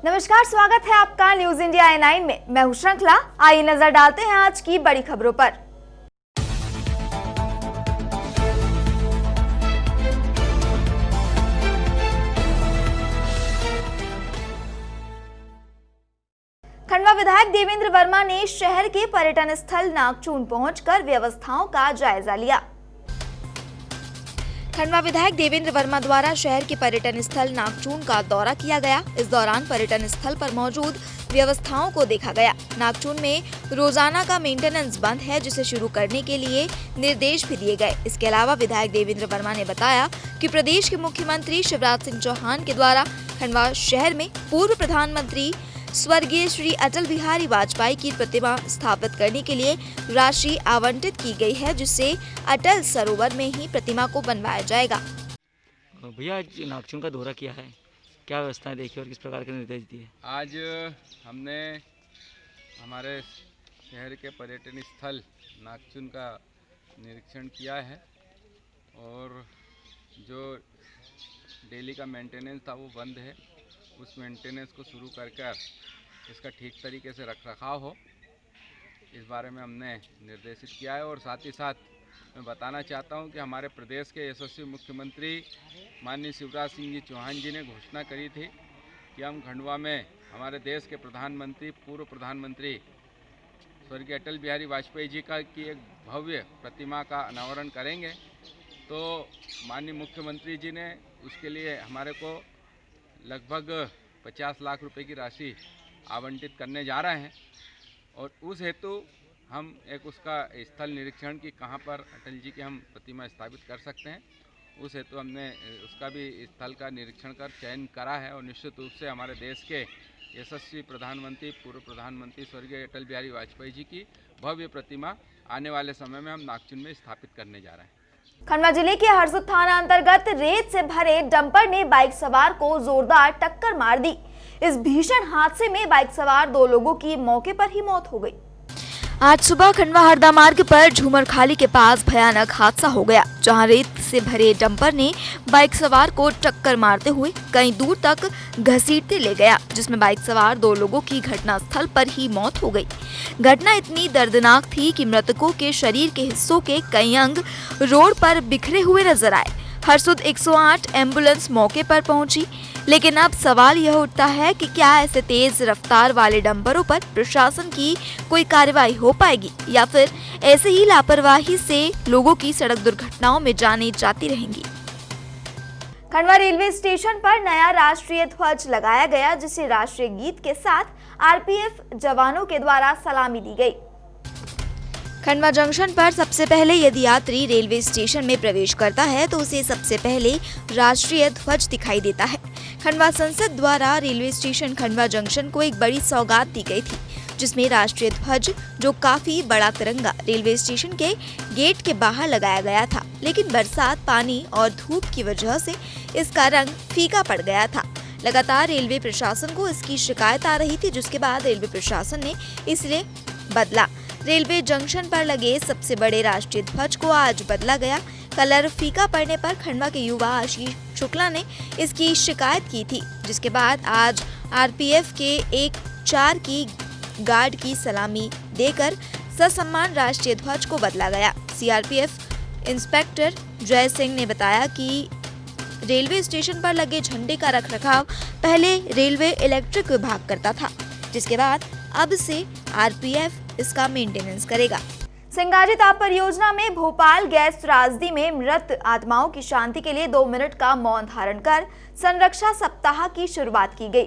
नमस्कार, स्वागत है आपका न्यूज इंडिया i9 में। मैं हूं श्रृंखला। आइए नजर डालते हैं आज की बड़ी खबरों पर। खंडवा विधायक देवेंद्र वर्मा ने शहर के पर्यटन स्थल नागचून पहुंचकर व्यवस्थाओं का जायजा लिया। खंडवा विधायक देवेंद्र वर्मा द्वारा शहर के पर्यटन स्थल नागचून का दौरा किया गया। इस दौरान पर्यटन स्थल पर मौजूद व्यवस्थाओं को देखा गया। नागचून में रोजाना का मेंटेनेंस बंद है, जिसे शुरू करने के लिए निर्देश भी दिए गए। इसके अलावा विधायक देवेंद्र वर्मा ने बताया कि प्रदेश के मुख्यमंत्री शिवराज सिंह चौहान के द्वारा खंडवा शहर में पूर्व प्रधानमंत्री स्वर्गीय श्री अटल बिहारी वाजपेयी की प्रतिमा स्थापित करने के लिए राशि आवंटित की गई है, जिससे अटल सरोवर में ही प्रतिमा को बनवाया जाएगा। भैया आज नागचून का दौरा किया है, क्या व्यवस्थाएं देखी और किस प्रकार के निर्देश दिए? आज हमने हमारे शहर के पर्यटन स्थल नागचून का निरीक्षण किया है और जो डेली का मेंटेनेंस था वो बंद है। उस मेंटेनेंस को शुरू कर इसका ठीक तरीके से रखरखाव हो, इस बारे में हमने निर्देशित किया है। और साथ ही साथ मैं बताना चाहता हूं कि हमारे प्रदेश के यशस्वी मुख्यमंत्री माननीय शिवराज सिंह जी चौहान जी ने घोषणा करी थी कि हम खंडवा में हमारे देश के प्रधानमंत्री पूर्व प्रधानमंत्री स्वर्गीय अटल बिहारी वाजपेयी जी की एक भव्य प्रतिमा का अनावरण करेंगे। तो माननीय मुख्यमंत्री जी ने उसके लिए हमारे को लगभग 50 लाख रुपए की राशि आवंटित करने जा रहे हैं और उस हेतु हम एक उसका स्थल निरीक्षण की कहां पर अटल जी की हम प्रतिमा स्थापित कर सकते हैं, उस हेतु हमने उसका भी स्थल का निरीक्षण कर चयन करा है। और निश्चित रूप से हमारे देश के यशस्वी प्रधानमंत्री पूर्व प्रधानमंत्री स्वर्गीय अटल बिहारी वाजपेयी जी की भव्य प्रतिमा आने वाले समय में हम नागचून में स्थापित करने जा रहे हैं। खंडवा जिले के हरसुद थाना अंतर्गत रेत से भरे डंपर ने बाइक सवार को जोरदार टक्कर मार दी। इस भीषण हादसे में बाइक सवार 2 लोगों की मौके पर ही मौत हो गई। आज सुबह खंडवा हरदा मार्ग पर झूमरखाली के पास भयानक हादसा हो गया, जहां रेत से भरे डंपर ने बाइक सवार को टक्कर मारते हुए कई दूर तक घसीटते ले गया, जिसमें बाइक सवार 2 लोगों की घटनास्थल पर ही मौत हो गई। घटना इतनी दर्दनाक थी कि मृतकों के शरीर के हिस्सों के कई अंग रोड पर बिखरे हुए नजर आए। हरसुद 108 एम्बुलेंस मौके पर पहुंची, लेकिन अब सवाल यह उठता है कि क्या ऐसे तेज रफ्तार वाले डंपरों पर प्रशासन की कोई कार्रवाई हो पाएगी या फिर ऐसे ही लापरवाही से लोगों की सड़क दुर्घटनाओं में जानें जाती रहेंगी। खंडवा रेलवे स्टेशन पर नया राष्ट्रीय ध्वज लगाया गया, जिसे राष्ट्रीय गीत के साथ आरपीएफ जवानों के द्वारा सलामी दी गई। खंडवा जंक्शन पर सबसे पहले यदि यात्री रेलवे स्टेशन में प्रवेश करता है तो उसे सबसे पहले राष्ट्रीय ध्वज दिखाई देता है। खंडवा संसद द्वारा रेलवे स्टेशन खंडवा जंक्शन को एक बड़ी सौगात दी गई थी, जिसमें राष्ट्रीय ध्वज जो काफी बड़ा तिरंगा रेलवे स्टेशन के गेट के बाहर लगाया गया था, लेकिन बरसात, पानी और धूप की वजह से इसका रंग फीका पड़ गया था। लगातार रेलवे प्रशासन को इसकी शिकायत आ रही थी, जिसके बाद रेलवे प्रशासन ने इसे बदला। रेलवे जंक्शन पर लगे सबसे बड़े राष्ट्रीय ध्वज को आज बदला गया। कलर फीका पड़ने पर खंडवा के युवा आशीष शुक्ला ने इसकी शिकायत की थी, जिसके बाद आज आरपीएफ के 1-4 की गार्ड की सलामी देकर ससम्मान राष्ट्रीय ध्वज को बदला गया। सीआरपीएफ इंस्पेक्टर जय सिंह ने बताया कि रेलवे स्टेशन पर लगे झंडे का रखरखाव पहले रेलवे इलेक्ट्रिक विभाग करता था, जिसके बाद अब से आरपीएफ इसका मेंटेनेंस करेगा। सिंगाजी ताप परियोजना में भोपाल गैस त्रासदी में मृत आत्माओं की शांति के लिए 2 मिनट का मौन धारण कर संरक्षा सप्ताह की शुरुआत की गई।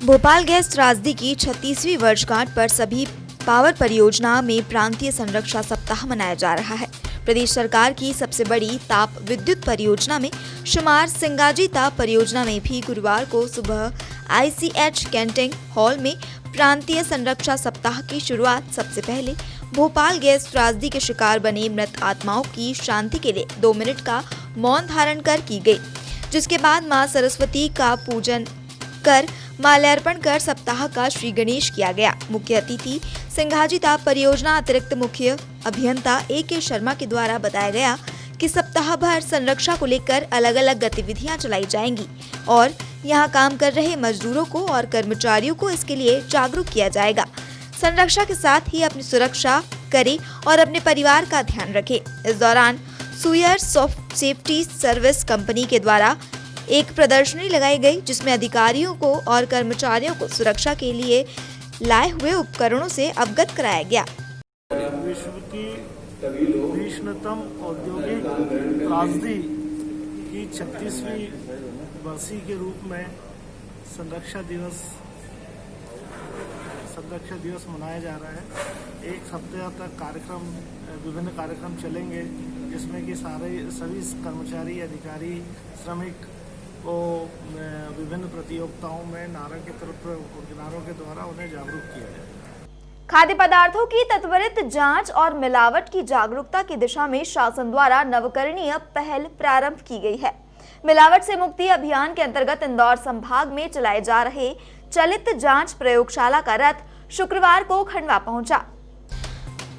भोपाल गैस त्रासदी की 36वीं वर्षगांठ पर सभी पावर परियोजना में प्रांतीय संरक्षा सप्ताह मनाया जा रहा है। प्रदेश सरकार की सबसे बड़ी ताप विद्युत परियोजना में शुमार सिंगाजी ताप परियोजना में भी गुरुवार को सुबह ICH कैंटिंग हॉल में प्रांतीय संरक्षा सप्ताह की शुरुआत सबसे पहले भोपाल गैस त्रासदी के शिकार बने मृत आत्माओं की शांति के लिए 2 मिनट का मौन धारण कर की गई, जिसके बाद मां सरस्वती का पूजन कर माल्यार्पण कर सप्ताह का श्री गणेश किया गया। मुख्य अतिथि सिंगाजी ताप परियोजना अतिरिक्त मुख्य अभियंता AK शर्मा के द्वारा बताया गया कि सप्ताह भर संरक्षा को लेकर अलग अलग गतिविधियां चलाई जाएंगी और यहाँ काम कर रहे मजदूरों को और कर्मचारियों को इसके लिए जागरूक किया जाएगा। संरक्षा के साथ ही अपनी सुरक्षा करें और अपने परिवार का ध्यान रखें। इस दौरान सुयर सेफ्टी सर्विस कंपनी के द्वारा एक प्रदर्शनी लगाई गई, जिसमें अधिकारियों को और कर्मचारियों को सुरक्षा के लिए लाए हुए उपकरणों से अवगत कराया गया। विश्व की भीषणतम औद्योगिक त्रासदी की 36वीं बरसी के रूप में संरक्षा दिवस मनाया जा रहा है। एक सप्ताह तक विभिन्न कार्यक्रम चलेंगे, जिसमें कि सभी कर्मचारी, अधिकारी, श्रमिक को विभिन्न प्रतियोगिताओं में किनारों के द्वारा उन्हें जागरूक किया जाए। खाद्य पदार्थों की त्वरित जांच और मिलावट की जागरूकता की दिशा में शासन द्वारा नवकरणीय पहल प्रारंभ की गई है। मिलावट से मुक्ति अभियान के अंतर्गत इंदौर संभाग में चलाए जा रहे चलित जांच प्रयोगशाला का रथ शुक्रवार को खंडवा पहुंचा।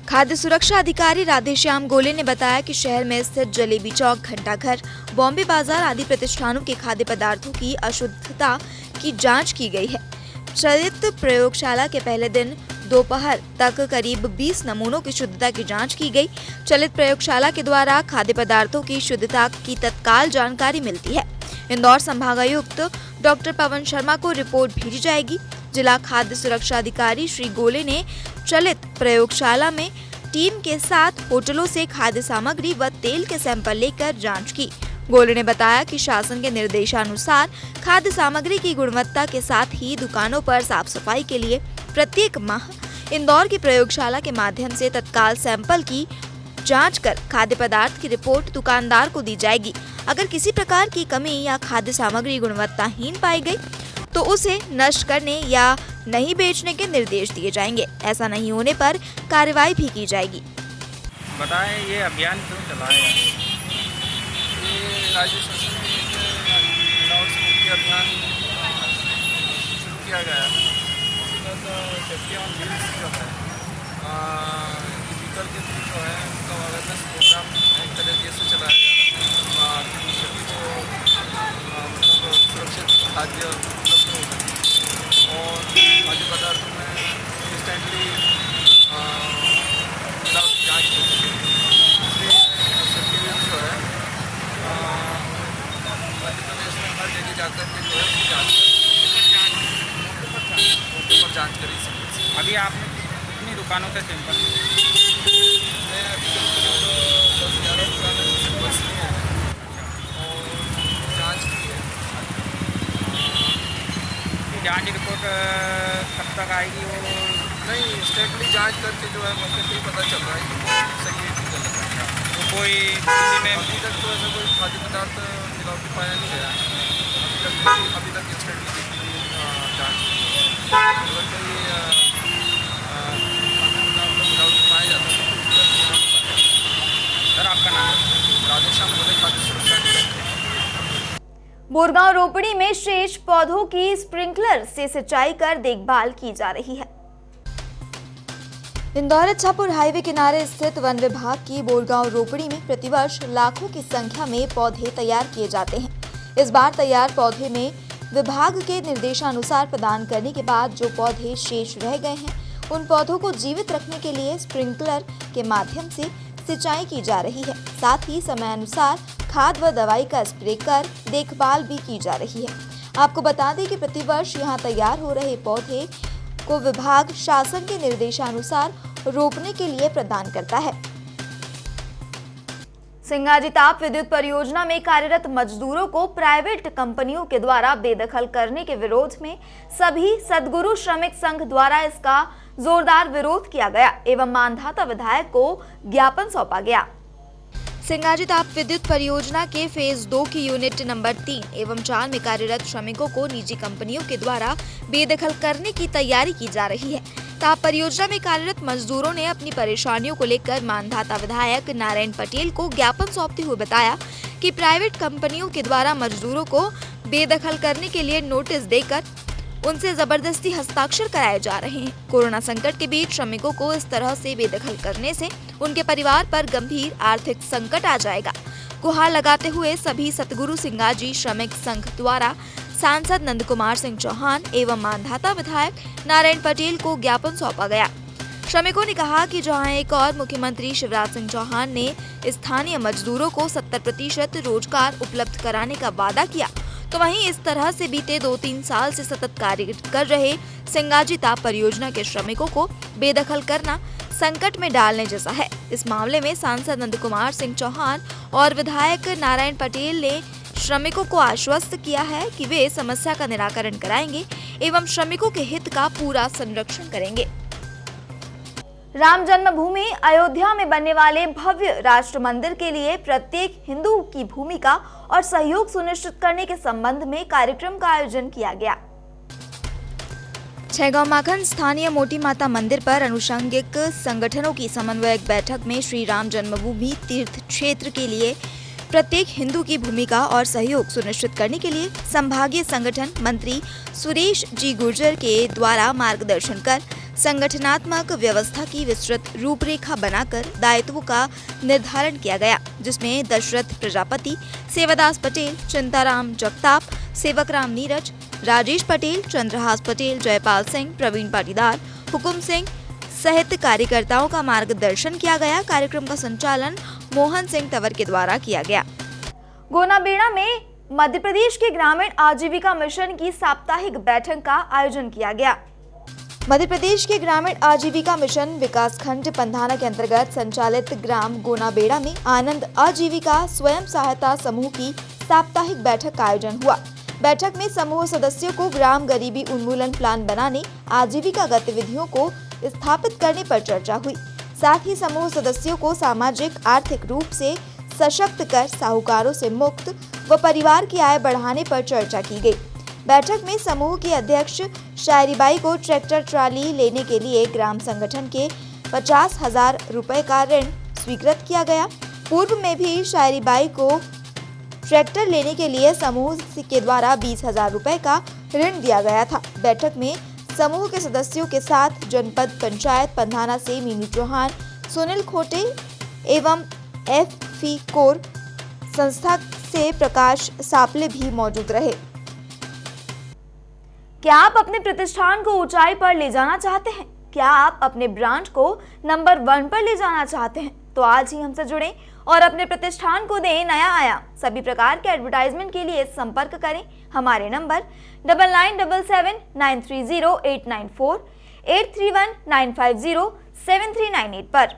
खाद्य सुरक्षा अधिकारी राधेश्याम गोले ने बताया कि शहर में स्थित जलेबी चौक, घंटाघर, बॉम्बे बाजार आदि प्रतिष्ठानों के खाद्य पदार्थों की अशुद्धता की जांच की गई है। चलित प्रयोगशाला के पहले दिन दोपहर तक करीब 20 नमूनों की शुद्धता की जांच की गई। चलित प्रयोगशाला के द्वारा खाद्य पदार्थों की शुद्धता की तत्काल जानकारी मिलती है। इंदौर संभागायुक्त डॉक्टर पवन शर्मा को रिपोर्ट भेजी जाएगी। जिला खाद्य सुरक्षा अधिकारी श्री गोले ने चलित प्रयोगशाला में टीम के साथ होटलों से खाद्य सामग्री व तेल के सैंपल लेकर जांच की। गोले ने बताया कि शासन के निर्देशानुसार खाद्य सामग्री की गुणवत्ता के साथ ही दुकानों पर साफ सफाई के लिए प्रत्येक माह इंदौर की प्रयोगशाला के माध्यम से तत्काल सैंपल की जांच कर खाद्य पदार्थ की रिपोर्ट दुकानदार को दी जाएगी। अगर किसी प्रकार की कमी या खाद्य सामग्री गुणवत्ताहीन पाई गई तो उसे नष्ट करने या नहीं बेचने के निर्देश दिए जाएंगे। ऐसा नहीं होने पर कार्रवाई भी की जाएगी। बताएं, ये अभियान क्यों चलाया है? ये राज्य शासन में मिलावट से मुक्ति अभियान शुरू किया गया है। सेफ्टी ऑन व्हील्स जो है, व्हीकल के थ्रू जो है उनका अवेयरनेस प्रोग्राम एक तरीके से चलाया जा रहा है, सभी को सुरक्षित खाद्य उपलब्ध हो सके और खाद्य पदार्थों में इंस्टेंटली मिलावट जाँच हो सके। इसलिए सेफ्टी व्हील्स जो है मध्य प्रदेश में हर जगह जाकर के जो है जाँच करी सकते। अभी आपने कितनी दुकानों से सैंपल मैं अभी 10-11 दुकानों से सैंपल्स लिए हैं और जाँच की है। जाँच रिपोर्ट कब तक आएगी? वो नहीं, इंस्टेंटली जांच करके जो है मौके पर ही पता चल रहा है कि सही है कि गलत है। तो कोई दिल्ली में अभी तक तो ऐसा कोई खाद्य पदार्थ मिलावटी पाया नहीं गया है। अभी तक इंस्टेंटली जाँच अगर कोई मिलावटी पाया जाता है तो सर, आपका नाम है? राधेश्याम गोले, खाद्य सुरक्षा अधिकारी। बोरगांव रोपड़ी में शेष पौधों की स्प्रिंकलर से सिंचाई कर देखभाल की जा रही है। इंदौर इच्छापुर हाईवे किनारे स्थित वन विभाग की बोरगांव रोपड़ी में प्रतिवर्ष लाखों की संख्या में पौधे तैयार किए जाते हैं। इस बार तैयार पौधे में विभाग के निर्देशानुसार प्रदान करने के बाद जो पौधे शेष रह गए हैं, उन पौधों को जीवित रखने के लिए स्प्रिंकलर के माध्यम से सिंचाई की जा रही है। साथ ही समयानुसार खाद व दवाई का स्प्रे कर देखभाल भी की जा रही है। आपको बता दें कि प्रतिवर्ष यहाँ तैयार हो रहे पौधे को विभाग शासन के निर्देशानुसार रोपने के लिए प्रदान करता है। सिंगाजी ताप विद्युत परियोजना में कार्यरत मजदूरों को प्राइवेट कंपनियों के द्वारा बेदखल करने के विरोध में सभी सद्गुरु श्रमिक संघ द्वारा इसका जोरदार विरोध किया गया एवं मानधाता विधायक को ज्ञापन सौंपा गया। सिंगाजी ताप विद्युत परियोजना के फेज 2 की यूनिट नंबर 3 एवं 4 में कार्यरत श्रमिकों को निजी कंपनियों के द्वारा बेदखल करने की तैयारी की जा रही है। ताप परियोजना में कार्यरत मजदूरों ने अपनी परेशानियों को लेकर मानधाता विधायक नारायण पटेल को ज्ञापन सौंपते हुए बताया कि प्राइवेट कंपनियों के द्वारा मजदूरों को बेदखल करने के लिए नोटिस देकर उनसे जबरदस्ती हस्ताक्षर कराए जा रहे हैं। कोरोना संकट के बीच श्रमिकों को इस तरह से बेदखल करने से उनके परिवार पर गंभीर आर्थिक संकट आ जाएगा। गुहार लगाते हुए सभी सतगुरु सिंगाजी श्रमिक संघ द्वारा सांसद नंद कुमार सिंह चौहान एवं मानधाता विधायक नारायण पटेल को ज्ञापन सौंपा गया। श्रमिकों ने कहा कि जहां एक और मुख्यमंत्री शिवराज सिंह चौहान ने स्थानीय मजदूरों को 70% रोजगार उपलब्ध कराने का वादा किया, तो वहीं इस तरह से बीते 2-3 साल से सतत कार्य कर रहे सिंगाजी ताप परियोजना के श्रमिकों को बेदखल करना संकट में डालने जैसा है। इस मामले में सांसद नंद कुमार सिंह चौहान और विधायक नारायण पटेल ने श्रमिकों को आश्वस्त किया है कि वे समस्या का निराकरण कराएंगे एवं श्रमिकों के हित का पूरा संरक्षण करेंगे। राम जन्मभूमि अयोध्या में बनने वाले भव्य राष्ट्र मंदिर के लिए प्रत्येक हिंदू की भूमिका और सहयोग सुनिश्चित करने के संबंध में कार्यक्रम का आयोजन किया गया। छैगांव माखन स्थानीय मोटी माता मंदिर पर अनुषंगिक संगठनों की समन्वयक बैठक में श्री राम जन्मभूमि तीर्थ क्षेत्र के लिए प्रत्येक हिंदू की भूमिका और सहयोग सुनिश्चित करने के लिए संभागीय संगठन मंत्री सुरेश जी गुर्जर के द्वारा मार्गदर्शन कर संगठनात्मक व्यवस्था की विस्तृत रूपरेखा बनाकर दायित्वों का निर्धारण किया गया, जिसमें दशरथ प्रजापति, सेवादास पटेल, चिंताराम जगताप, सेवकराम नीरज, राजेश पटेल, चंद्रहास पटेल, जयपाल सिंह, प्रवीण पाटीदार, हुकुम सिंह सहित कार्यकर्ताओं का मार्गदर्शन किया गया। कार्यक्रम का संचालन मोहन सिंह तंवर के द्वारा किया गया। गोनाबेड़ा में मध्य प्रदेश के ग्रामीण आजीविका मिशन की साप्ताहिक बैठक का आयोजन किया गया। मध्य प्रदेश के ग्रामीण आजीविका मिशन विकासखंड पंधाना के अंतर्गत संचालित ग्राम गोनाबेड़ा में आनंद आजीविका स्वयं सहायता समूह की साप्ताहिक बैठक का आयोजन हुआ। बैठक में समूह सदस्यों को ग्राम गरीबी उन्मूलन प्लान बनाने, आजीविका गतिविधियों को स्थापित करने पर चर्चा हुई। साथ ही समूह सदस्यों को सामाजिक आर्थिक रूप से सशक्त कर साहूकारों से मुक्त व परिवार की आय बढ़ाने पर चर्चा की गई। बैठक में समूह की अध्यक्ष शायरीबाई को ट्रैक्टर ट्राली लेने के लिए ग्राम संगठन के 50,000 रुपए का ऋण स्वीकृत किया गया। पूर्व में भी शायरीबाई को ट्रैक्टर लेने के लिए समूह के द्वारा 20,000 रुपए का ऋण दिया गया था। बैठक में समूह के सदस्यों के साथ जनपद पंचायत पंधाना से मीनू चौहान, सुनील खोटे एवं एफ.फी. कोर संस्था से प्रकाश सापले भी मौजूद रहे। क्या आप अपने प्रतिष्ठान को ऊंचाई पर ले जाना चाहते हैं? क्या आप अपने ब्रांड को नंबर 1 पर ले जाना चाहते हैं? तो आज ही हमसे जुड़ें और अपने प्रतिष्ठान को दें नया आयाम। सभी प्रकार के एडवर्टाइजमेंट के लिए संपर्क करें हमारे नंबर 9977930894 831950739 पर।